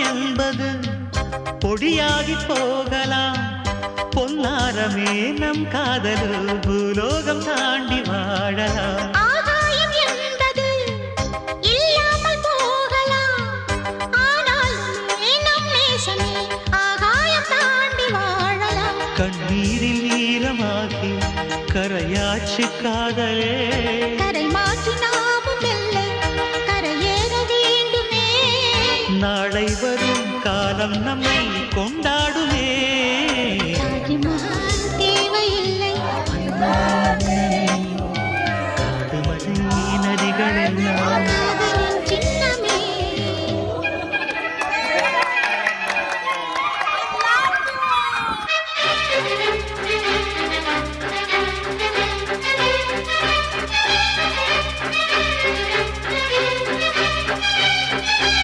என்பது பொடியாகி போகலாம். பொன்னாரமே நம் காதல் பூலோகம் தாண்டி வாழலாம். ஆகாயம் என்பது இல்லாமல் போகலாம். ஆனால் நம் நேசமே ஆகாயம் தாண்டி வாழலாம். கண்ணீரில் ஈரமாகி கரையாச்சு காதலே. கரை மாற்றி நாமும் இல்லை கரையேற வேண்டுமே. நாளை வரும் காலம் நம்மை கொண்டாடுமே. தாஜ்மஹால் தேவையில்லை